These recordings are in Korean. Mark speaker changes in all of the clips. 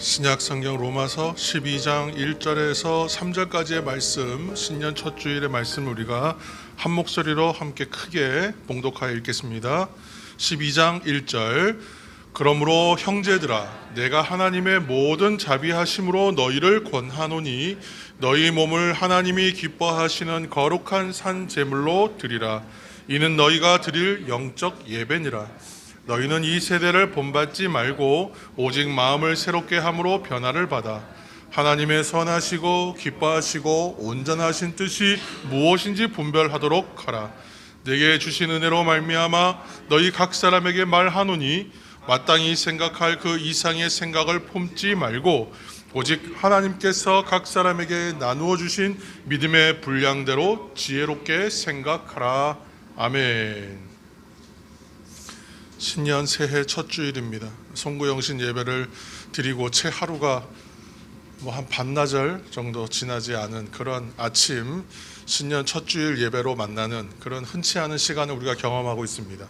Speaker 1: 신약 성경 로마서 12장 1절에서 3절까지의 말씀, 신년 첫 주일의 말씀 우리가 한 목소리로 함께 크게 봉독하여 읽겠습니다. 12장 1절. 그러므로 형제들아, 내가 하나님의 모든 자비하심으로 너희를 권하노니 너희 몸을 하나님이 기뻐하시는 거룩한 산 제물로 드리라. 이는 너희가 드릴 영적 예배니라. 너희는 이 세대를 본받지 말고 오직 마음을 새롭게 함으로 변화를 받아 하나님의 선하시고 기뻐하시고 온전하신 뜻이 무엇인지 분별하도록 하라. 내게 주신 은혜로 말미암아 너희 각 사람에게 말하노니 마땅히 생각할 그 이상의 생각을 품지 말고 오직 하나님께서 각 사람에게 나누어 주신 믿음의 분량대로 지혜롭게 생각하라. 아멘. 신년 새해 첫 주일입니다. 송구영신 예배를 드리고 채 하루가 한 반나절 정도 지나지 않은 그런 아침, 신년 첫 주일 예배로 만나는 그런 흔치 않은 시간을 우리가 경험하고 있습니다.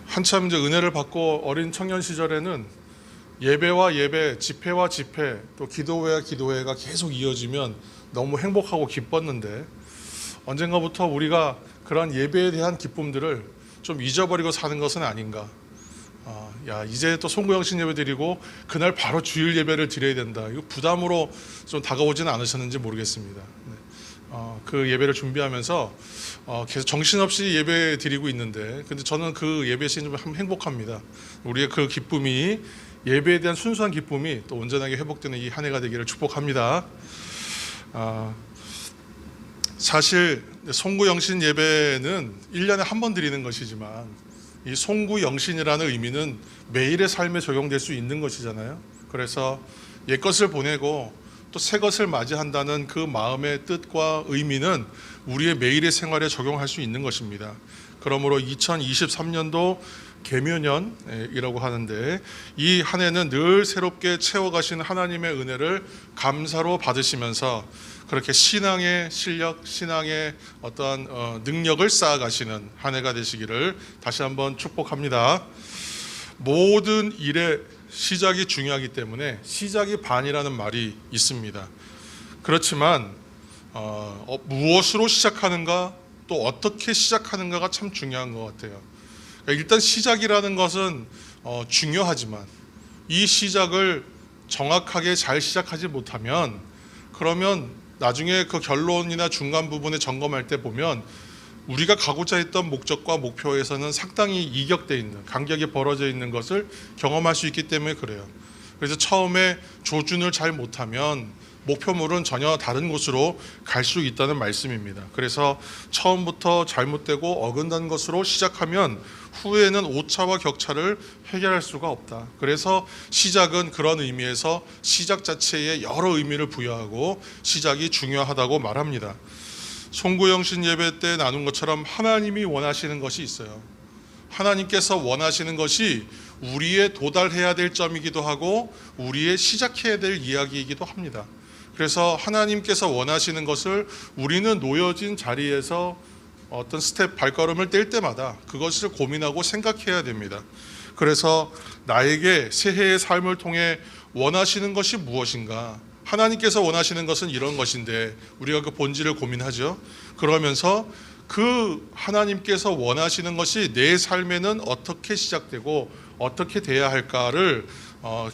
Speaker 1: 한참 이제 은혜를 받고 어린 청년 시절에는 예배와 예배, 집회와 집회, 또 기도회와 기도회가 계속 이어지면 너무 행복하고 기뻤는데 언젠가부터 우리가 그런 예배에 대한 기쁨들을 좀 잊어버리고 사는 것은 아닌가. 이제 또 송구영신 예배 드리고 그날 바로 주일 예배를 드려야 된다. 이거 부담으로 좀 다가오지는 않으셨는지 모르겠습니다. 그 예배를 준비하면서 계속 정신없이 예배 드리고 있는데, 근데 저는 그 예배 시즌 좀 행복합니다. 우리의 그 기쁨이, 예배에 대한 순수한 기쁨이 또 온전하게 회복되는 이 한 해가 되기를 축복합니다. 사실 송구영신 예배는 1년에 한 번 드리는 것이지만 이 송구영신이라는 의미는 매일의 삶에 적용될 수 있는 것이잖아요. 그래서 옛것을 보내고 또 새것을 맞이한다는 그 마음의 뜻과 의미는 우리의 매일의 생활에 적용할 수 있는 것입니다. 그러므로 2023년도 계묘년이라고 하는데 이 한 해는 늘 새롭게 채워가시는 하나님의 은혜를 감사로 받으시면서 그렇게 신앙의 실력, 신앙의 어떠한 능력을 쌓아가시는 한 해가 되시기를 다시 한번 축복합니다. 모든 일의 시작이 중요하기 때문에 시작이 반이라는 말이 있습니다. 그렇지만 무엇으로 시작하는가, 또 어떻게 시작하는가가 참 중요한 것 같아요. 일단 시작이라는 것은 중요하지만 이 시작을 정확하게 잘 시작하지 못하면 그러면 나중에 그 결론이나 중간 부분에 점검할 때 보면 우리가 가고자 했던 목적과 목표에서는 상당히 이격되어 있는, 간격이 벌어져 있는 것을 경험할 수 있기 때문에 그래요. 그래서 처음에 조준을 잘 못하면 목표물은 전혀 다른 곳으로 갈 수 있다는 말씀입니다. 그래서 처음부터 잘못되고 어긋난 것으로 시작하면 후에는 오차와 격차를 해결할 수가 없다. 그래서 시작은 그런 의미에서 시작 자체에 여러 의미를 부여하고 시작이 중요하다고 말합니다. 송구영신 예배 때 나눈 것처럼 하나님이 원하시는 것이 있어요. 하나님께서 원하시는 것이 우리의 도달해야 될 점이기도 하고 우리의 시작해야 될 이야기이기도 합니다. 그래서 하나님께서 원하시는 것을 우리는 놓여진 자리에서 어떤 스텝 발걸음을 뗄 때마다 그것을 고민하고 생각해야 됩니다. 그래서 나에게 새해의 삶을 통해 원하시는 것이 무엇인가? 하나님께서 원하시는 것은 이런 것인데 우리가 그 본질을 고민하죠. 그러면서 그 하나님께서 원하시는 것이 내 삶에는 어떻게 시작되고 어떻게 돼야 할까를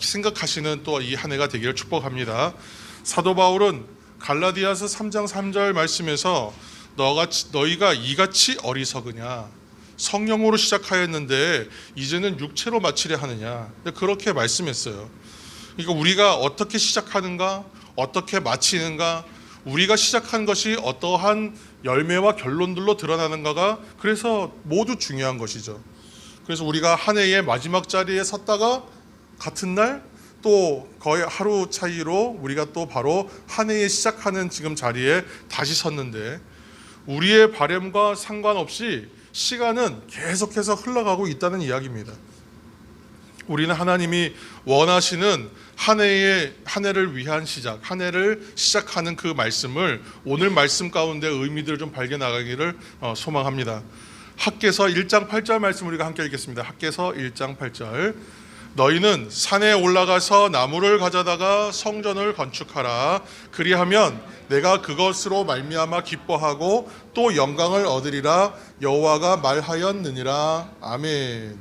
Speaker 1: 생각하시는 또 이 한 해가 되기를 축복합니다. 사도 바울은 갈라디아서 3장 3절 말씀에서 너희가 이같이 어리석으냐, 성령으로 시작하였는데 이제는 육체로 마치려 하느냐, 그렇게 말씀했어요. 그러니까 우리가 어떻게 시작하는가, 어떻게 마치는가, 우리가 시작한 것이 어떠한 열매와 결론들로 드러나는가가 그래서 모두 중요한 것이죠. 그래서 우리가 한 해의 마지막 자리에 섰다가 같은 날 또 거의 하루 차이로 우리가 또 바로 한 해에 시작하는 지금 자리에 다시 섰는데 우리의 바람과 상관없이 시간은 계속해서 흘러가고 있다는 이야기입니다. 우리는 하나님이 원하시는 한 해를 위한 시작, 한 해를 시작하는 그 말씀을 오늘 말씀 가운데 의미들을 좀 발견하기를 소망합니다. 학개서 1장 8절 말씀 우리가 함께 읽겠습니다. 학개서 1장 8절. 너희는 산에 올라가서 나무를 가져다가 성전을 건축하라. 그리하면 내가 그것으로 말미암아 기뻐하고 또 영광을 얻으리라. 여호와가 말하였느니라. 아멘.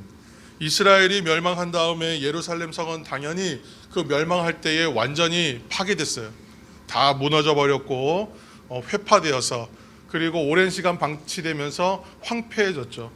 Speaker 1: 이스라엘이 멸망한 다음에 예루살렘 성은 당연히 그 멸망할 때에 완전히 파괴됐어요. 다 무너져 버렸고 회파되어서, 그리고 오랜 시간 방치되면서 황폐해졌죠.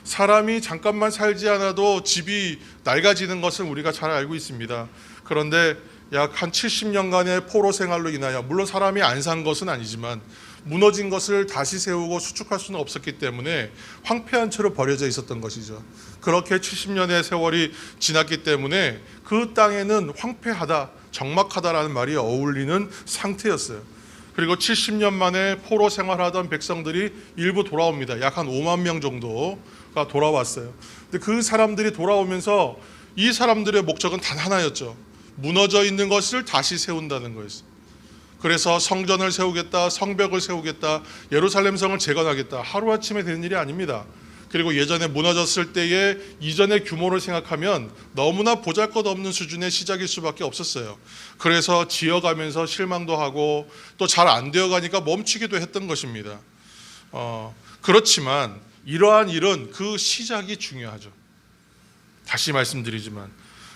Speaker 1: 사람이 잠깐만 살지 않아도 집이 낡아지는 것을 우리가 잘 알고 있습니다. 그런데 약 한 70년간의 포로 생활로 인하여, 물론 사람이 안 산 것은 아니지만 무너진 것을 다시 세우고 수축할 수는 없었기 때문에 황폐한 채로 버려져 있었던 것이죠. 그렇게 70년의 세월이 지났기 때문에 그 땅에는 황폐하다, 적막하다라는 말이 어울리는 상태였어요. 그리고 70년 만에 포로 생활하던 백성들이 일부 돌아옵니다. 약 한 5만 명 정도가 돌아왔어요. 근데 그 사람들이 돌아오면서 이 사람들의 목적은 단 하나였죠. 무너져 있는 것을 다시 세운다는 거였어요. 그래서 성전을 세우겠다, 성벽을 세우겠다, 예루살렘 성을 재건하겠다. 하루아침에 되는 일이 아닙니다. 그리고 예전에 무너졌을 때의 이전의 규모를 생각하면 너무나 보잘것없는 수준의 시작일 수밖에 없었어요. 그래서 지어가면서 실망도 하고 또 잘 안 되어가니까 멈추기도 했던 것입니다. 그렇지만 이러한 일은 그 시작이 중요하죠. 다시 말씀드리지만,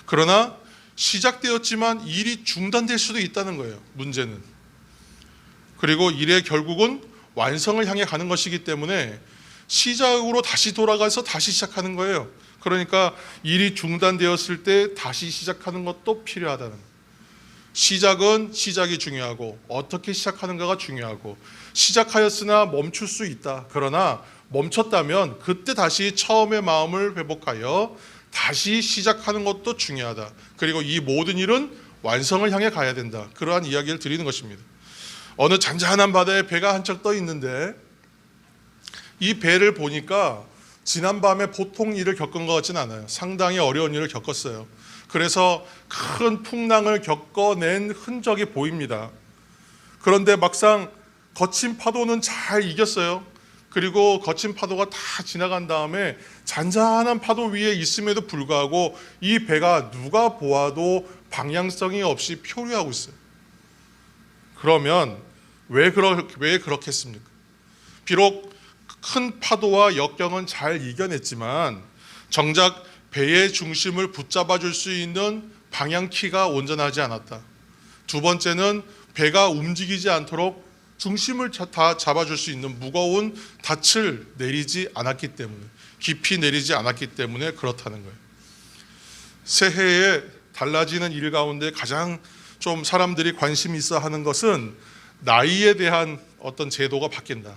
Speaker 1: 그러나 시작되었지만 일이 중단될 수도 있다는 거예요. 문제는. 그리고 일의 결국은 완성을 향해 가는 것이기 때문에 시작으로 다시 돌아가서 다시 시작하는 거예요. 그러니까 일이 중단되었을 때 다시 시작하는 것도 필요하다는 거예요. 시작은 시작이 중요하고 어떻게 시작하는가가 중요하고, 시작하였으나 멈출 수 있다. 그러나 멈췄다면 그때 다시 처음의 마음을 회복하여 다시 시작하는 것도 중요하다. 그리고 이 모든 일은 완성을 향해 가야 된다. 그러한 이야기를 드리는 것입니다. 어느 잔잔한 바다에 배가 한 척 떠 있는데 이 배를 보니까 지난밤에 보통 일을 겪은 것 같지는 않아요. 상당히 어려운 일을 겪었어요. 그래서 큰 풍랑을 겪어낸 흔적이 보입니다. 그런데 막상 거친 파도는 잘 이겼어요. 그리고 거친 파도가 다 지나간 다음에 잔잔한 파도 위에 있음에도 불구하고 이 배가 누가 보아도 방향성이 없이 표류하고 있어요. 그러면 왜 그렇겠습니까? 비록 큰 파도와 역경은 잘 이겨냈지만 정작 배의 중심을 붙잡아 줄 수 있는 방향키가 온전하지 않았다. 두 번째는 배가 움직이지 않도록 중심을 다 잡아줄 수 있는 무거운 닻을 내리지 않았기 때문에, 깊이 내리지 않았기 때문에 그렇다는 거예요. 새해에 달라지는 일 가운데 가장 좀 사람들이 관심 있어 하는 것은 나이에 대한 어떤 제도가 바뀐다.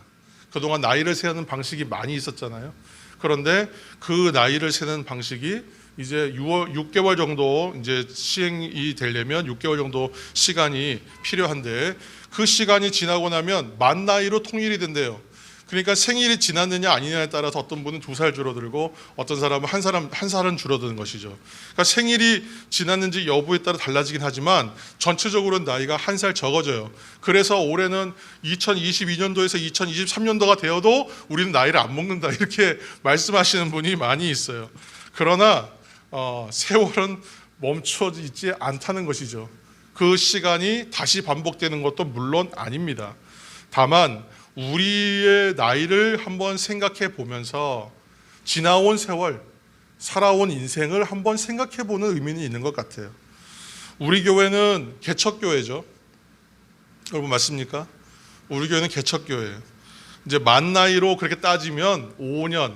Speaker 1: 그동안 나이를 세는 방식이 많이 있었잖아요. 그런데 그 나이를 세는 방식이 이제 6개월 정도 이제 시행이 되려면 6개월 정도 시간이 필요한데, 그 시간이 지나고 나면 만 나이로 통일이 된대요. 그러니까 생일이 지났느냐 아니냐에 따라서 어떤 분은 2살 줄어들고 어떤 사람은 한 살은 줄어드는 것이죠. 그러니까 생일이 지났는지 여부에 따라 달라지긴 하지만 전체적으로는 나이가 한 살 적어져요. 그래서 올해는 2022년도에서 2023년도가 되어도 우리는 나이를 안 먹는다, 이렇게 말씀하시는 분이 많이 있어요. 그러나 세월은 멈춰 있지 않다는 것이죠. 그 시간이 다시 반복되는 것도 물론 아닙니다. 다만 우리의 나이를 한번 생각해 보면서 지나온 세월, 살아온 인생을 한번 생각해 보는 의미는 있는 것 같아요. 우리 교회는 개척교회죠. 여러분 맞습니까? 우리 교회는 개척교회예요. 이제 만 나이로 그렇게 따지면 5년.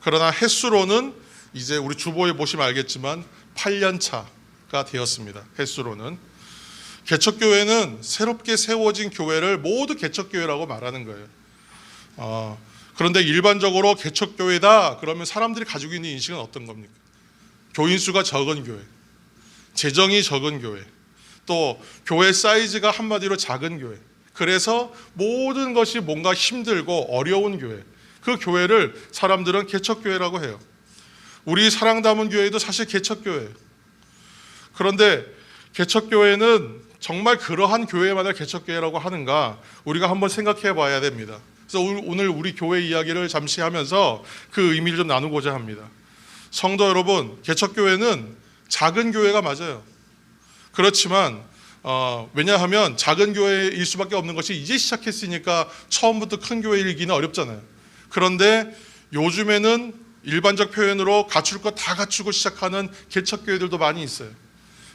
Speaker 1: 그러나 횟수로는 이제 우리 주보에 보시면 알겠지만 8년 차가 되었습니다. 횟수로는. 개척교회는 새롭게 세워진 교회를 모두 개척교회라고 말하는 거예요. 그런데 일반적으로 개척교회다 그러면 사람들이 가지고 있는 인식은 어떤 겁니까? 교인수가 적은 교회, 재정이 적은 교회, 또 교회 사이즈가 한마디로 작은 교회, 그래서 모든 것이 뭔가 힘들고 어려운 교회, 그 교회를 사람들은 개척교회라고 해요. 우리 사랑 담은 교회도 사실 개척교회예요. 그런데 개척교회는 정말 그러한 교회만을 개척교회라고 하는가, 우리가 한번 생각해 봐야 됩니다. 그래서 오늘 우리 교회 이야기를 잠시 하면서 그 의미를 좀 나누고자 합니다. 성도 여러분, 개척교회는 작은 교회가 맞아요. 그렇지만 왜냐하면 작은 교회일 수밖에 없는 것이 이제 시작했으니까 처음부터 큰 교회이기는 어렵잖아요. 그런데 요즘에는 일반적 표현으로 갖출 것 다 갖추고 시작하는 개척교회들도 많이 있어요.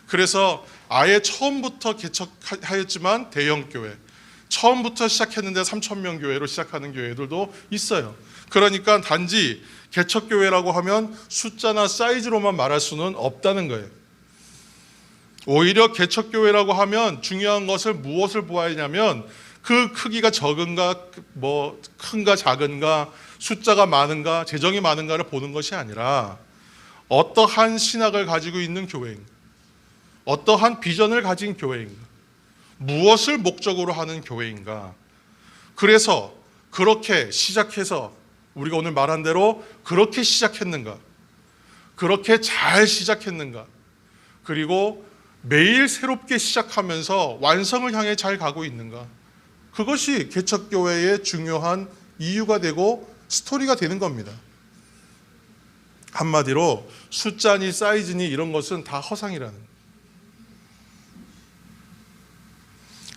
Speaker 1: 그래서 아예 처음부터 개척하였지만 대형교회, 처음부터 시작했는데 3,000명 교회로 시작하는 교회들도 있어요. 그러니까 단지 개척교회라고 하면 숫자나 사이즈로만 말할 수는 없다는 거예요. 오히려 개척교회라고 하면 중요한 것을 무엇을 보아야 하냐면 그 크기가 적은가 뭐 큰가 작은가 숫자가 많은가 재정이 많은가를 보는 것이 아니라 어떠한 신학을 가지고 있는 교회인가, 어떠한 비전을 가진 교회인가, 무엇을 목적으로 하는 교회인가. 그래서 그렇게 시작해서 우리가 오늘 말한 대로 그렇게 시작했는가, 그렇게 잘 시작했는가, 그리고 매일 새롭게 시작하면서 완성을 향해 잘 가고 있는가. 그것이 개척교회의 중요한 이유가 되고 스토리가 되는 겁니다. 한마디로 숫자니 사이즈니 이런 것은 다 허상이라는 거예요.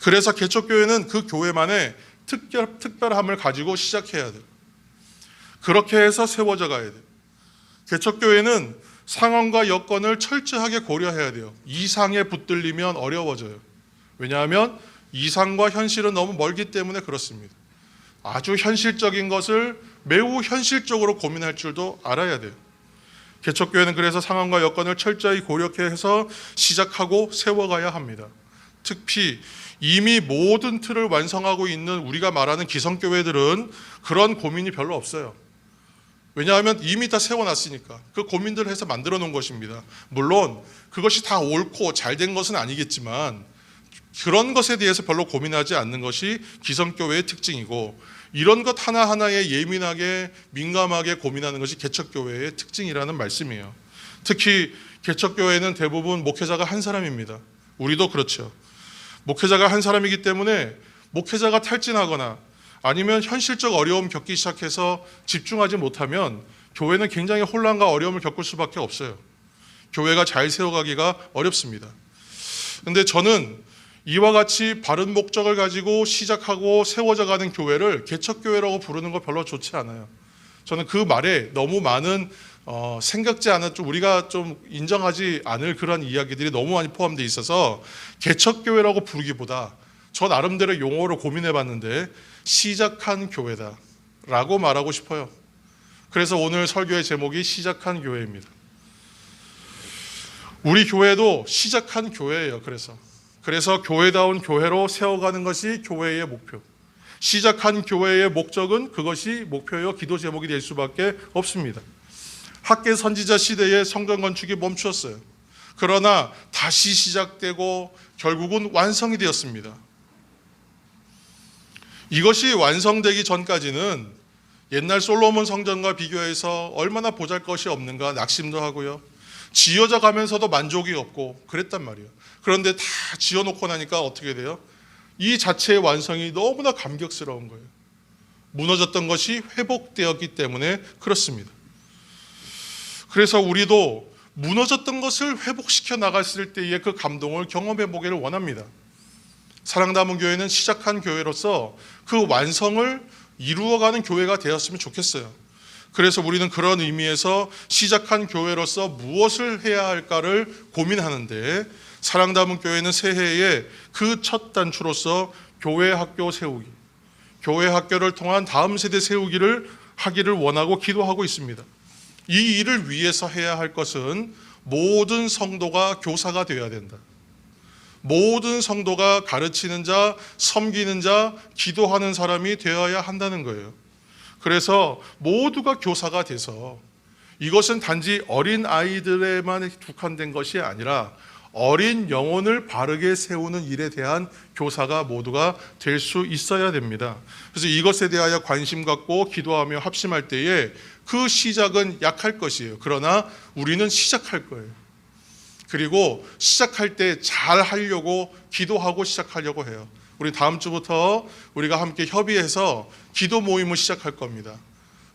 Speaker 1: 그래서 개척교회는 그 교회만의 특별함을 가지고 시작해야 돼요. 그렇게 해서 세워져 가야 돼요. 개척교회는 상황과 여건을 철저하게 고려해야 돼요. 이상에 붙들리면 어려워져요. 왜냐하면 이상과 현실은 너무 멀기 때문에 그렇습니다. 아주 현실적인 것을 매우 현실적으로 고민할 줄도 알아야 돼요. 개척교회는 그래서 상황과 여건을 철저히 고려해서 시작하고 세워가야 합니다. 특히 이미 모든 틀을 완성하고 있는 우리가 말하는 기성교회들은 그런 고민이 별로 없어요. 왜냐하면 이미 다 세워놨으니까 그 고민들을 해서 만들어 놓은 것입니다. 물론 그것이 다 옳고 잘된 것은 아니겠지만 그런 것에 대해서 별로 고민하지 않는 것이 기성교회의 특징이고, 이런 것 하나하나에 예민하게 민감하게 고민하는 것이 개척교회의 특징이라는 말씀이에요. 특히 개척교회는 대부분 목회자가 한 사람입니다. 우리도 그렇죠. 목회자가 한 사람이기 때문에 목회자가 탈진하거나 아니면 현실적 어려움 겪기 시작해서 집중하지 못하면 교회는 굉장히 혼란과 어려움을 겪을 수밖에 없어요. 교회가 잘 세워가기가 어렵습니다. 그런데 저는 이와 같이 바른 목적을 가지고 시작하고 세워져 가는 교회를 개척교회라고 부르는 거 별로 좋지 않아요. 저는 그 말에 너무 많은 생각지 않은 우리가 좀 인정하지 않을 그런 이야기들이 너무 많이 포함되어 있어서 개척교회라고 부르기보다 저 나름대로 용어로 고민해 봤는데 시작한 교회다라고 말하고 싶어요. 그래서 오늘 설교의 제목이 시작한 교회입니다. 우리 교회도 시작한 교회예요. 그래서 교회다운 교회로 세워가는 것이 교회의 목표. 시작한 교회의 목적은 그것이 목표요 기도 제목이 될 수밖에 없습니다. 학계 선지자 시대에 성전 건축이 멈추었어요. 그러나 다시 시작되고 결국은 완성이 되었습니다. 이것이 완성되기 전까지는 옛날 솔로몬 성전과 비교해서 얼마나 보잘것이 없는가 낙심도 하고요. 지어져 가면서도 만족이 없고 그랬단 말이에요. 그런데 다 지어놓고 나니까 어떻게 돼요? 이 자체의 완성이 너무나 감격스러운 거예요. 무너졌던 것이 회복되었기 때문에 그렇습니다. 그래서 우리도 무너졌던 것을 회복시켜 나갔을 때의 그 감동을 경험해 보기를 원합니다. 사랑담은 교회는 시작한 교회로서 그 완성을 이루어가는 교회가 되었으면 좋겠어요. 그래서 우리는 그런 의미에서 시작한 교회로서 무엇을 해야 할까를 고민하는데, 사랑담은 교회는 새해에 그 첫 단추로서 교회 학교 세우기, 교회 학교를 통한 다음 세대 세우기를 하기를 원하고 기도하고 있습니다. 이 일을 위해서 해야 할 것은 모든 성도가 교사가 되어야 된다. 모든 성도가 가르치는 자, 섬기는 자, 기도하는 사람이 되어야 한다는 거예요. 그래서 모두가 교사가 돼서 이것은 단지 어린 아이들에만 국한된 것이 아니라 어린 영혼을 바르게 세우는 일에 대한 교사가 모두가 될 수 있어야 됩니다. 그래서 이것에 대하여 관심 갖고 기도하며 합심할 때에 그 시작은 약할 것이에요. 그러나 우리는 시작할 거예요. 그리고 시작할 때 잘 하려고 기도하고 시작하려고 해요. 우리 다음 주부터 우리가 함께 협의해서 기도 모임을 시작할 겁니다.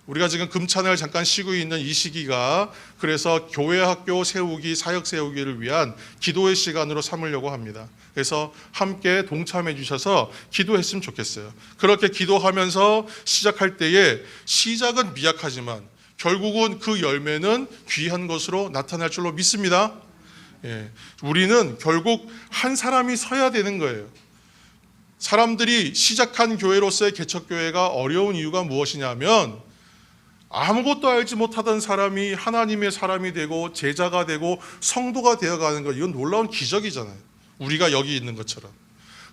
Speaker 1: 우리가 지금 금찬을 잠깐 쉬고 있는 이 시기가 그래서 교회 학교 세우기, 사역 세우기를 위한 기도의 시간으로 삼으려고 합니다. 그래서 함께 동참해 주셔서 기도했으면 좋겠어요. 그렇게 기도하면서 시작할 때에 시작은 미약하지만 결국은 그 열매는 귀한 것으로 나타날 줄로 믿습니다. 우리는 결국 한 사람이 서야 되는 거예요. 사람들이 시작한 교회로서의 개척교회가 어려운 이유가 무엇이냐면 아무것도 알지 못하던 사람이 하나님의 사람이 되고 제자가 되고 성도가 되어가는 것, 이건 놀라운 기적이잖아요. 우리가 여기 있는 것처럼.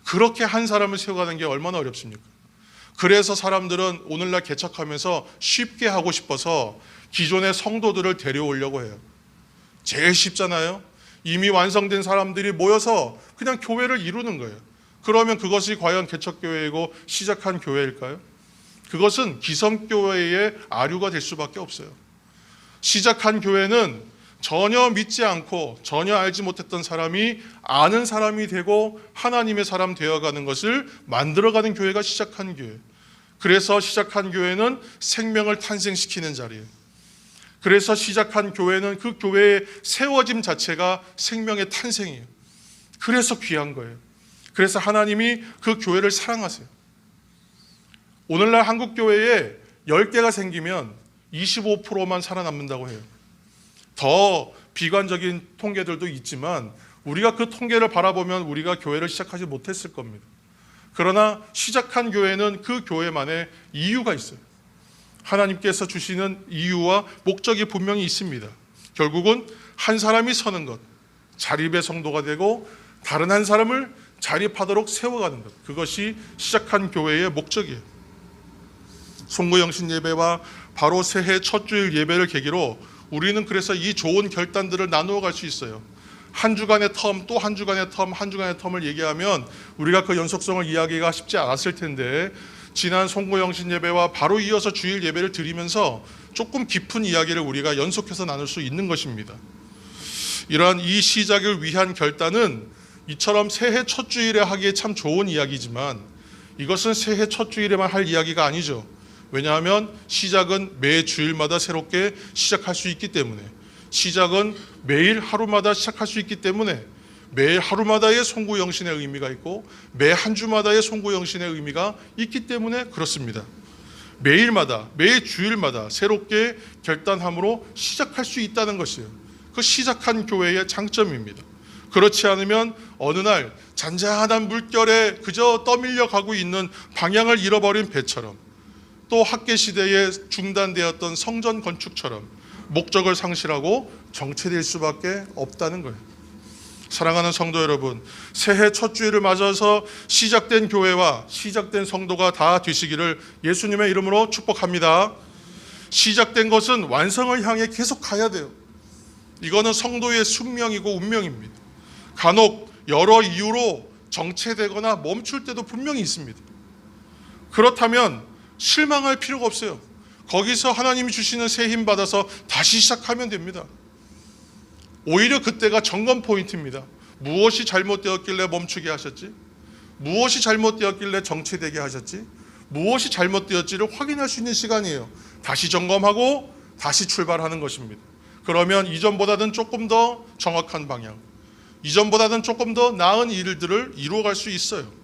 Speaker 1: 그렇게 한 사람을 세워가는 게 얼마나 어렵습니까? 그래서 사람들은 오늘날 개척하면서 쉽게 하고 싶어서 기존의 성도들을 데려오려고 해요. 제일 쉽잖아요. 이미 완성된 사람들이 모여서 그냥 교회를 이루는 거예요. 그러면 그것이 과연 개척교회이고 시작한 교회일까요? 그것은 기성교회의 아류가 될 수밖에 없어요. 시작한 교회는 전혀 믿지 않고 전혀 알지 못했던 사람이 아는 사람이 되고 하나님의 사람 되어가는 것을 만들어가는 교회가 시작한 교회. 그래서 시작한 교회는 생명을 탄생시키는 자리예요. 그래서 시작한 교회는 그 교회의 세워짐 자체가 생명의 탄생이에요. 그래서 귀한 거예요. 그래서 하나님이 그 교회를 사랑하세요. 오늘날 한국 교회에 10개가 생기면 25%만 살아남는다고 해요. 더 비관적인 통계들도 있지만 우리가 그 통계를 바라보면 우리가 교회를 시작하지 못했을 겁니다. 그러나 시작한 교회는 그 교회만의 이유가 있어요. 하나님께서 주시는 이유와 목적이 분명히 있습니다. 결국은 한 사람이 서는 것, 자립의 성도가 되고 다른 한 사람을 자립하도록 세워가는 것, 그것이 시작한 교회의 목적이에요. 송구영신 예배와 바로 새해 첫 주일 예배를 계기로 우리는 그래서 이 좋은 결단들을 나누어 갈 수 있어요. 한 주간의 텀, 또 한 주간의 텀, 한 주간의 텀을 얘기하면 우리가 그 연속성을 이야기가 쉽지 않았을 텐데 지난 송구영신 예배와 바로 이어서 주일 예배를 드리면서 조금 깊은 이야기를 우리가 연속해서 나눌 수 있는 것입니다. 이러한 이 시작을 위한 결단은 이처럼 새해 첫 주일에 하기에 참 좋은 이야기지만 이것은 새해 첫 주일에만 할 이야기가 아니죠. 왜냐하면 시작은 매 주일마다 새롭게 시작할 수 있기 때문에, 시작은 매일 하루마다 시작할 수 있기 때문에 매일 하루마다의 송구영신의 의미가 있고 매 한 주마다의 송구영신의 의미가 있기 때문에 그렇습니다. 매일마다, 매 주일마다 새롭게 결단함으로 시작할 수 있다는 것이에요. 그 시작한 교회의 장점입니다. 그렇지 않으면 어느 날 잔잔한 물결에 그저 떠밀려 가고 있는 방향을 잃어버린 배처럼, 또 학계 시대에 중단되었던 성전 건축처럼 목적을 상실하고 정체될 수밖에 없다는 거예요. 사랑하는 성도 여러분, 새해 첫 주일을 맞아서 시작된 교회와 시작된 성도가 다 되시기를 예수님의 이름으로 축복합니다. 시작된 것은 완성을 향해 계속 가야 돼요. 이거는 성도의 숙명이고 운명입니다. 간혹 여러 이유로 정체되거나 멈출 때도 분명히 있습니다. 그렇다면 실망할 필요가 없어요. 거기서 하나님이 주시는 새 힘 받아서 다시 시작하면 됩니다. 오히려 그때가 점검 포인트입니다. 무엇이 잘못되었길래 멈추게 하셨지? 무엇이 잘못되었길래 정체되게 하셨지? 무엇이 잘못되었지를 확인할 수 있는 시간이에요. 다시 점검하고 다시 출발하는 것입니다. 그러면 이전보다는 조금 더 정확한 방향, 이전보다는 조금 더 나은 일들을 이루어갈 수 있어요.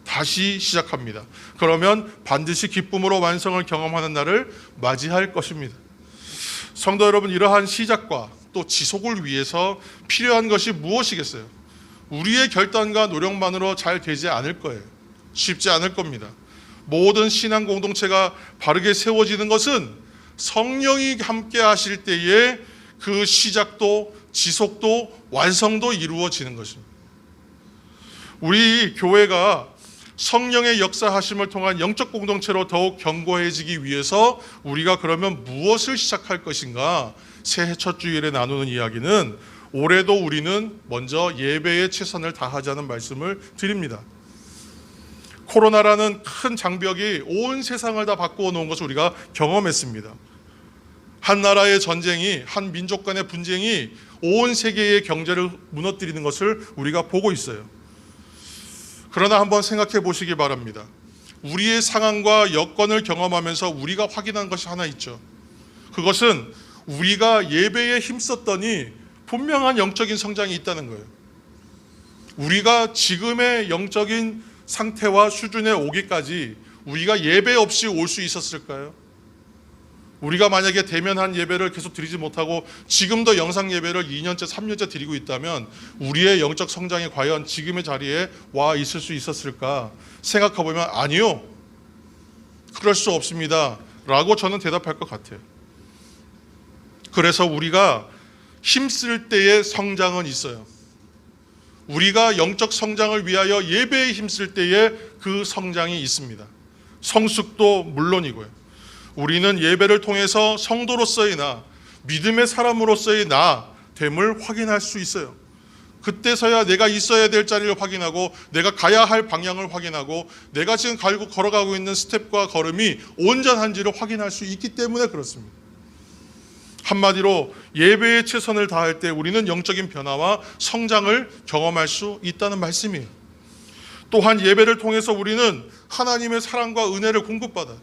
Speaker 1: 다시 시작합니다. 그러면 반드시 기쁨으로 완성을 경험하는 날을 맞이할 것입니다. 성도 여러분, 이러한 시작과 또 지속을 위해서 필요한 것이 무엇이겠어요? 우리의 결단과 노력만으로 잘 되지 않을 거예요. 쉽지 않을 겁니다. 모든 신앙 공동체가 바르게 세워지는 것은 성령이 함께 하실 때에 그 시작도 지속도 완성도 이루어지는 것입니다. 우리 교회가 성령의 역사하심을 통한 영적 공동체로 더욱 견고해지기 위해서 우리가 그러면 무엇을 시작할 것인가? 새해 첫 주일에 나누는 이야기는 올해도 우리는 먼저 예배에 최선을 다하자는 말씀을 드립니다. 코로나라는 큰 장벽이 온 세상을 다 바꾸어 놓은 것을 우리가 경험했습니다. 한 나라의 전쟁이, 한 민족 간의 분쟁이 온 세계의 경제를 무너뜨리는 것을 우리가 보고 있어요. 그러나 한번 생각해 보시기 바랍니다. 우리의 상황과 여건을 경험하면서 우리가 확인한 것이 하나 있죠. 그것은 우리가 예배에 힘썼더니 분명한 영적인 성장이 있다는 거예요. 우리가 지금의 영적인 상태와 수준에 오기까지 우리가 예배 없이 올 수 있었을까요? 우리가 만약에 대면한 예배를 계속 드리지 못하고 지금도 영상 예배를 2년째 3년째 드리고 있다면 우리의 영적 성장이 과연 지금의 자리에 와 있을 수 있었을까 생각해보면 아니요, 그럴 수 없습니다 라고 저는 대답할 것 같아요. 그래서 우리가 힘쓸 때의 성장은 있어요. 우리가 영적 성장을 위하여 예배에 힘쓸 때의 그 성장이 있습니다. 성숙도 물론이고요. 우리는 예배를 통해서 성도로서의 나, 믿음의 사람으로서의 나 됨을 확인할 수 있어요. 그때서야 내가 있어야 될 자리를 확인하고 내가 가야 할 방향을 확인하고 내가 지금 걸어가고 있는 스텝과 걸음이 온전한지를 확인할 수 있기 때문에 그렇습니다. 한마디로 예배에 최선을 다할 때 우리는 영적인 변화와 성장을 경험할 수 있다는 말씀이에요. 또한 예배를 통해서 우리는 하나님의 사랑과 은혜를 공급받아요.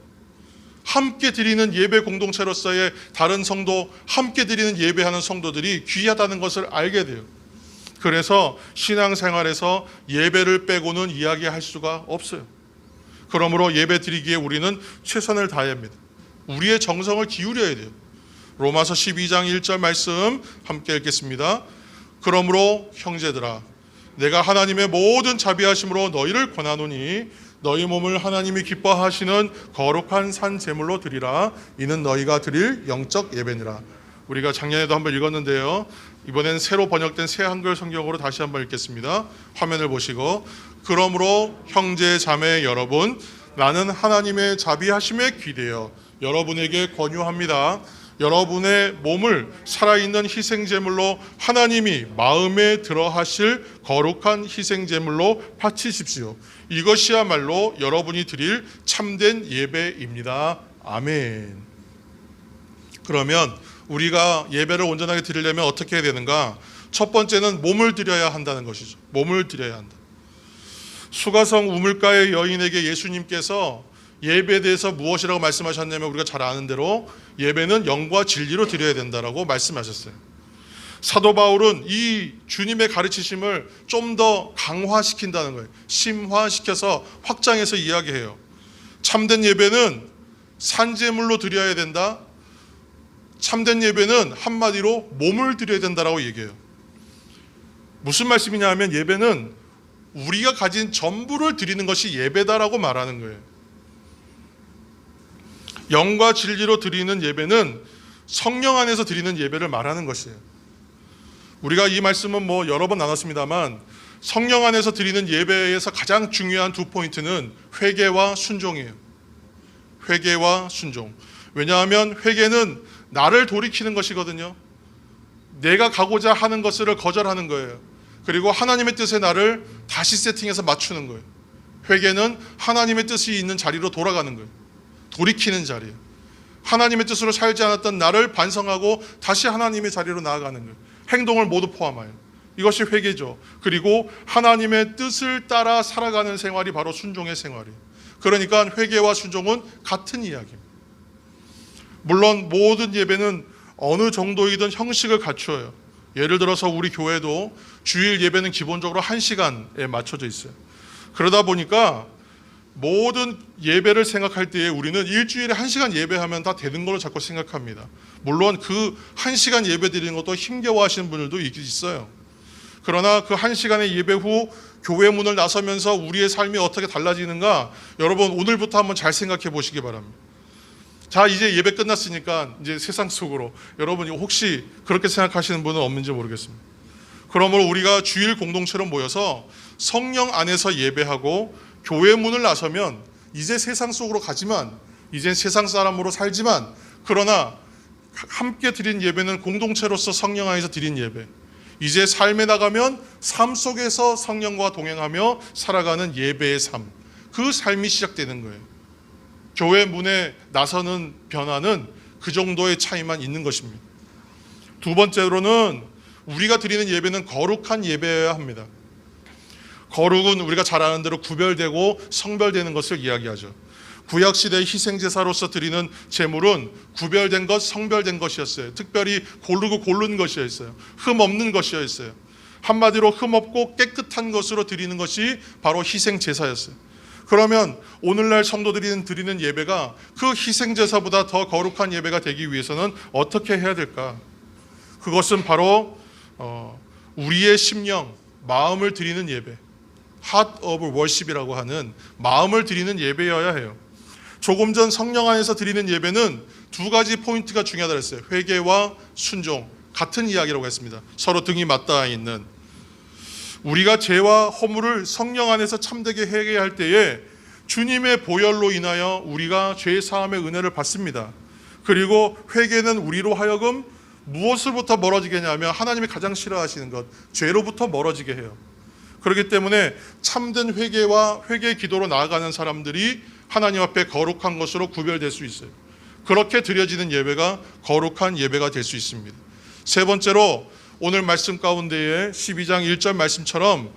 Speaker 1: 함께 드리는 예배 공동체로서의 다른 성도, 함께 드리는 예배하는 성도들이 귀하다는 것을 알게 돼요. 그래서 신앙생활에서 예배를 빼고는 이야기할 수가 없어요. 그러므로 예배 드리기에 우리는 최선을 다해야 합니다. 우리의 정성을 기울여야 돼요. 로마서 12장 1절 말씀 함께 읽겠습니다. 그러므로 형제들아, 내가 하나님의 모든 자비하심으로 너희를 권하노니 너희 몸을 하나님이 기뻐하시는 거룩한 산 제물로 드리라. 이는 너희가 드릴 영적 예배니라. 우리가 작년에도 한번 읽었는데요. 이번엔 새로 번역된 새 한글 성경으로 다시 한번 읽겠습니다. 화면을 보시고, 그러므로 형제 자매 여러분, 나는 하나님의 자비하심에 기대어 여러분에게 권유합니다. 여러분의 몸을 살아있는 희생제물로 하나님이 마음에 들어하실 거룩한 희생제물로 바치십시오. 이것이야말로 여러분이 드릴 참된 예배입니다. 아멘. 그러면 우리가 예배를 온전하게 드리려면 어떻게 해야 되는가? 첫 번째는 몸을 드려야 한다는 것이죠. 몸을 드려야 한다. 수가성 우물가의 여인에게 예수님께서 예배에 대해서 무엇이라고 말씀하셨냐면 우리가 잘 아는 대로 예배는 영과 진리로 드려야 된다라고 말씀하셨어요. 사도 바울은 이 주님의 가르치심을 좀 더 강화시킨다는 거예요. 심화시켜서 확장해서 이야기해요. 참된 예배는 산제물로 드려야 된다. 참된 예배는 한마디로 몸을 드려야 된다라고 얘기해요. 무슨 말씀이냐 하면 예배는 우리가 가진 전부를 드리는 것이 예배다라고 말하는 거예요. 영과 진리로 드리는 예배는 성령 안에서 드리는 예배를 말하는 것이에요. 우리가 이 말씀은 여러 번 나눴습니다만 성령 안에서 드리는 예배에서 가장 중요한 두 포인트는 회개와 순종이에요. 회개와 순종. 왜냐하면 회개는 나를 돌이키는 것이거든요. 내가 가고자 하는 것을 거절하는 거예요. 그리고 하나님의 뜻에 나를 다시 세팅해서 맞추는 거예요. 회개는 하나님의 뜻이 있는 자리로 돌아가는 거예요. 돌이키는 자리예요. 하나님의 뜻으로 살지 않았던 나를 반성하고 다시 하나님의 자리로 나아가는 거예요. 행동을 모두 포함하여. 이것이 회개죠. 그리고 하나님의 뜻을 따라 살아가는 생활이 바로 순종의 생활이에요. 그러니까 회개와 순종은 같은 이야기입니다. 물론 모든 예배는 어느 정도이든 형식을 갖추어요. 예를 들어서 우리 교회도 주일 예배는 기본적으로 1시간에 맞춰져 있어요. 그러다 보니까 모든 예배를 생각할 때에 우리는 일주일에 1시간 예배하면 다 되는 걸로 자꾸 생각합니다. 물론 그 1시간 예배 드리는 것도 힘겨워하시는 분들도 있어요. 그러나 그 1시간의 예배 후 교회 문을 나서면서 우리의 삶이 어떻게 달라지는가, 여러분 오늘부터 한번 잘 생각해 보시기 바랍니다. 자, 이제 예배 끝났으니까 이제 세상 속으로, 여러분이 혹시 그렇게 생각하시는 분은 없는지 모르겠습니다. 그러므로 우리가 주일 공동체로 모여서 성령 안에서 예배하고 교회 문을 나서면 이제 세상 속으로 가지만, 이제 세상 사람으로 살지만, 그러나 함께 드린 예배는 공동체로서 성령 안에서 드린 예배. 이제 삶에 나가면 삶 속에서 성령과 동행하며 살아가는 예배의 삶. 그 삶이 시작되는 거예요. 교회 문에 나서는 변화는 그 정도의 차이만 있는 것입니다. 두 번째로는 우리가 드리는 예배는 거룩한 예배여야 합니다. 거룩은 우리가 잘 아는 대로 구별되고 성별되는 것을 이야기하죠. 구약시대의 희생제사로서 드리는 제물은 구별된 것, 성별된 것이었어요. 특별히 고르고 고른 것이었어요. 흠 없는 것이었어요. 한마디로 흠 없고 깨끗한 것으로 드리는 것이 바로 희생제사였어요. 그러면 오늘날 성도들이 드리는 예배가 그 희생제사보다 더 거룩한 예배가 되기 위해서는 어떻게 해야 될까? 그것은 바로 우리의 심령, 마음을 드리는 예배, Heart of Worship이라고 하는 마음을 드리는 예배여야 해요. 조금 전 성령 안에서 드리는 예배는 두 가지 포인트가 중요하다고 했어요. 회개와 순종, 같은 이야기라고 했습니다. 서로 등이 맞닿아 있는. 우리가 죄와 허물을 성령 안에서 참되게 회개할 때에 주님의 보혈로 인하여 우리가 죄 사함의 은혜를 받습니다. 그리고 회개는 우리로 하여금 무엇으로부터 멀어지게 하냐면 하나님이 가장 싫어하시는 것, 죄로부터 멀어지게 해요. 그렇기 때문에 참된 회개와 회개 기도로 나아가는 사람들이 하나님 앞에 거룩한 것으로 구별될 수 있어요. 그렇게 드려지는 예배가 거룩한 예배가 될 수 있습니다. 세 번째로 오늘 말씀 가운데에 12장 1절 말씀처럼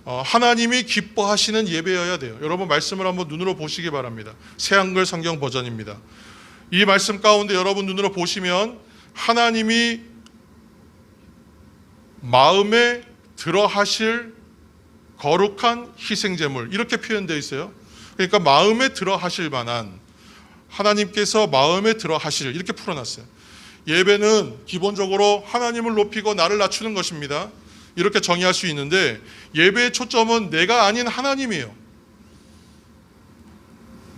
Speaker 1: 하나님이 기뻐하시는 예배여야 돼요. 여러분 말씀을 한번 눈으로 보시기 바랍니다. 새한글 성경 버전입니다. 이 말씀 가운데 여러분 눈으로 보시면 하나님이 마음에 들어 하실 거룩한 희생제물 이렇게 표현되어 있어요. 그러니까 마음에 들어 하실 만한, 하나님께서 마음에 들어 하실, 이렇게 풀어놨어요. 예배는 기본적으로 하나님을 높이고 나를 낮추는 것입니다. 이렇게 정의할 수 있는데 예배의 초점은 내가 아닌 하나님이에요.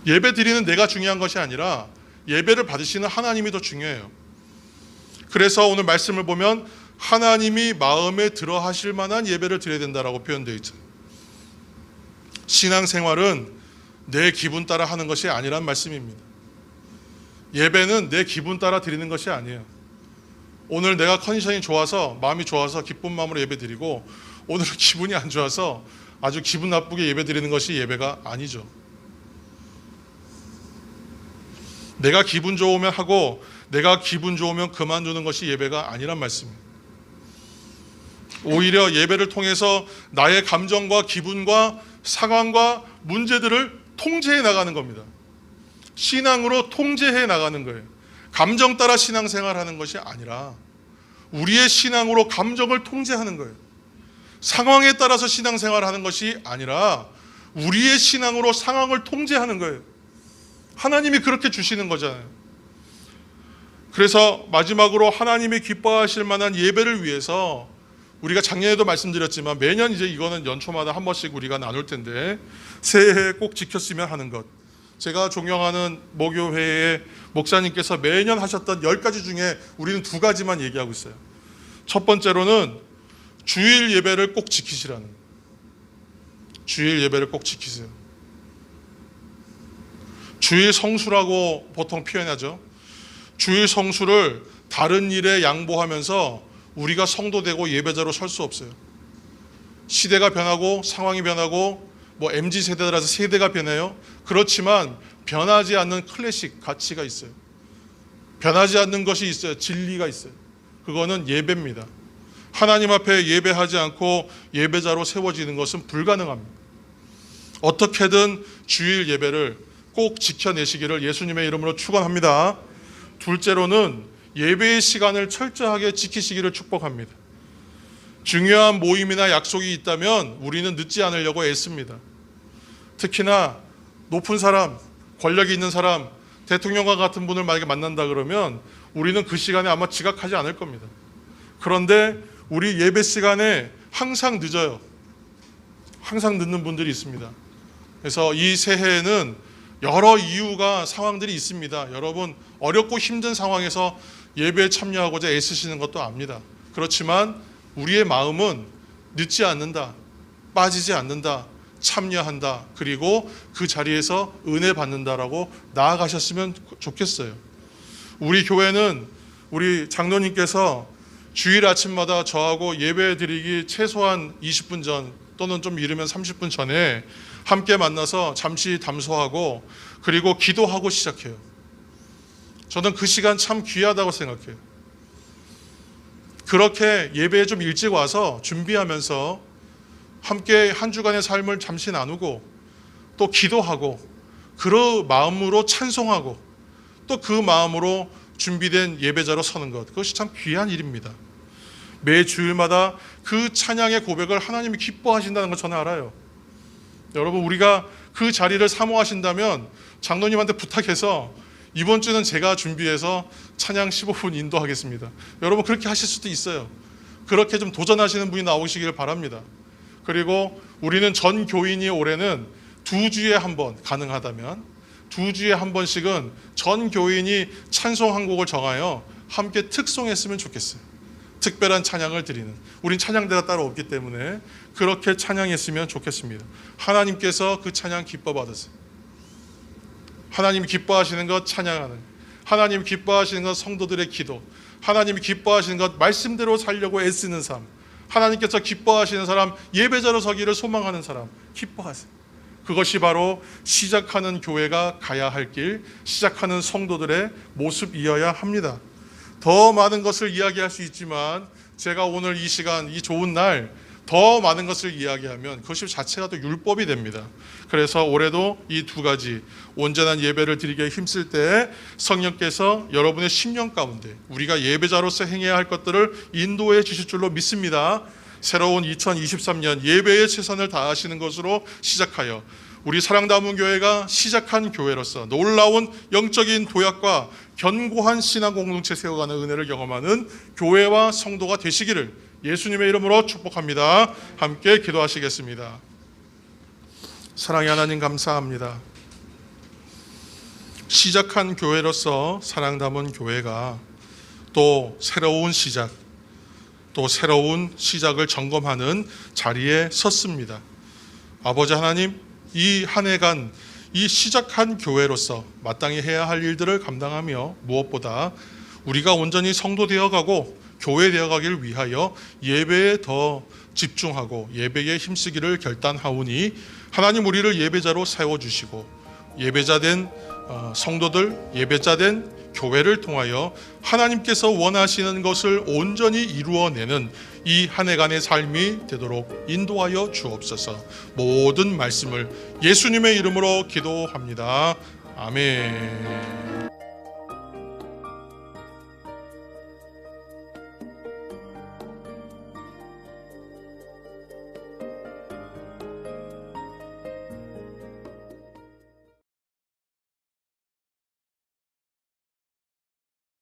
Speaker 1: 예배 드리는 내가 중요한 것이 아니라 예배를 받으시는 하나님이 더 중요해요. 그래서 오늘 말씀을 보면 하나님이 마음에 들어 하실 만한 예배를 드려야 된다라고 표현되어 있죠. 신앙생활은 내 기분 따라 하는 것이 아니란 말씀입니다. 예배는 내 기분 따라 드리는 것이 아니에요. 오늘 내가 컨디션이 좋아서, 마음이 좋아서 기쁜 마음으로 예배 드리고, 오늘은 기분이 안 좋아서 아주 기분 나쁘게 예배 드리는 것이 예배가 아니죠. 내가 기분 좋으면 하고 내가 기분 좋으면 그만두는 것이 예배가 아니란 말씀입니다. 오히려 예배를 통해서 나의 감정과 기분과 상황과 문제들을 통제해 나가는 겁니다. 신앙으로 통제해 나가는 거예요. 감정 따라 신앙생활하는 것이 아니라 우리의 신앙으로 감정을 통제하는 거예요. 상황에 따라서 신앙생활하는 것이 아니라 우리의 신앙으로 상황을 통제하는 거예요. 하나님이 그렇게 주시는 거잖아요. 그래서 마지막으로 하나님이 기뻐하실 만한 예배를 위해서 우리가 작년에도 말씀드렸지만 매년 이제 이거는 연초마다 한 번씩 우리가 나눌 텐데 새해에 꼭 지켰으면 하는 것, 제가 존경하는 모교회의 목사님께서 매년 하셨던 10가지 중에 우리는 2가지만 얘기하고 있어요. 첫 번째로는 주일 예배를 꼭 지키시라는 거예요. 주일 예배를 꼭 지키세요. 주일 성수라고 보통 표현하죠. 주일 성수를 다른 일에 양보하면서 우리가 성도되고 예배자로 설 수 없어요. 시대가 변하고 상황이 변하고 MZ세대라서 세대가 변해요. 그렇지만 변하지 않는 클래식 가치가 있어요. 변하지 않는 것이 있어요. 진리가 있어요. 그거는 예배입니다. 하나님 앞에 예배하지 않고 예배자로 세워지는 것은 불가능합니다. 어떻게든 주일 예배를 꼭 지켜내시기를 예수님의 이름으로 축원합니다. 둘째로는 예배의 시간을 철저하게 지키시기를 축복합니다. 중요한 모임이나 약속이 있다면 우리는 늦지 않으려고 애씁니다. 특히나 높은 사람, 권력이 있는 사람, 대통령과 같은 분을 만약에 만난다 그러면 우리는 그 시간에 아마 지각하지 않을 겁니다. 그런데 우리 예배 시간에 항상 늦어요. 항상 늦는 분들이 있습니다. 그래서 이 새해에는 여러 이유가, 상황들이 있습니다. 여러분 어렵고 힘든 상황에서 예배에 참여하고자 애쓰시는 것도 압니다. 그렇지만 우리의 마음은 늦지 않는다, 빠지지 않는다, 참여한다, 그리고 그 자리에서 은혜 받는다라고 나아가셨으면 좋겠어요. 우리 교회는 우리 장로님께서 주일 아침마다 저하고 예배 드리기 최소한 20분 전 또는 좀 이르면 30분 전에 함께 만나서 잠시 담소하고 그리고 기도하고 시작해요. 저는 그 시간 참 귀하다고 생각해요. 그렇게 예배에 좀 일찍 와서 준비하면서 함께 한 주간의 삶을 잠시 나누고 또 기도하고 그 마음으로 찬송하고 또 그 마음으로 준비된 예배자로 서는 것, 그것이 참 귀한 일입니다. 매 주일마다 그 찬양의 고백을 하나님이 기뻐하신다는 걸 저는 알아요. 여러분, 우리가 그 자리를 사모하신다면 장로님한테 부탁해서 이번 주는 제가 준비해서 찬양 15분 인도하겠습니다. 여러분, 그렇게 하실 수도 있어요. 그렇게 좀 도전하시는 분이 나오시길 바랍니다. 그리고 우리는 전 교인이 올해는 2주에 한 번, 가능하다면 2주에 한 번씩은 전 교인이 찬송 한 곡을 정하여 함께 특송했으면 좋겠어요. 특별한 찬양을 드리는, 우린 찬양대가 따로 없기 때문에 그렇게 찬양했으면 좋겠습니다. 하나님께서 그 찬양 기뻐 받으세요. 하나님이 기뻐하시는 것 찬양하는, 하나님이 기뻐하시는 것 성도들의 기도, 하나님이 기뻐하시는 것 말씀대로 살려고 애쓰는 삶, 하나님께서 기뻐하시는 사람, 예배자로 서기를 소망하는 사람 기뻐하세요. 그것이 바로 시작하는 교회가 가야 할 길, 시작하는 성도들의 모습이어야 합니다. 더 많은 것을 이야기할 수 있지만 제가 오늘 이 시간, 이 좋은 날 더 많은 것을 이야기하면 그것이 자체가 또 율법이 됩니다. 그래서 올해도 이 2가지 온전한 예배를 드리기에 힘쓸 때 성령께서 여러분의 심령 가운데 우리가 예배자로서 행해야 할 것들을 인도해 주실 줄로 믿습니다. 새로운 2023년 예배의 최선을 다하시는 것으로 시작하여 우리 사랑담은 교회가 시작한 교회로서 놀라운 영적인 도약과 견고한 신앙 공동체 세워가는 은혜를 경험하는 교회와 성도가 되시기를 예수님의 이름으로 축복합니다. 함께 기도하시겠습니다. 사랑의 하나님, 감사합니다. 시작한 교회로서 사랑담은 교회가 또 새로운 시작, 또 새로운 시작을 점검하는 자리에 섰습니다. 아버지 하나님, 이 한 해간 이 시작한 교회로서 마땅히 해야 할 일들을 감당하며 무엇보다 우리가 온전히 성도 되어가고 교회 되어가기를 위하여 예배에 더 집중하고 예배에 힘쓰기를 결단하오니 하나님, 우리를 예배자로 세워주시고 예배자된 성도들, 예배자된 교회를 통하여 하나님께서 원하시는 것을 온전히 이루어내는 이 한 해간의 삶이 되도록 인도하여 주옵소서. 모든 말씀을 예수님의 이름으로 기도합니다. 아멘.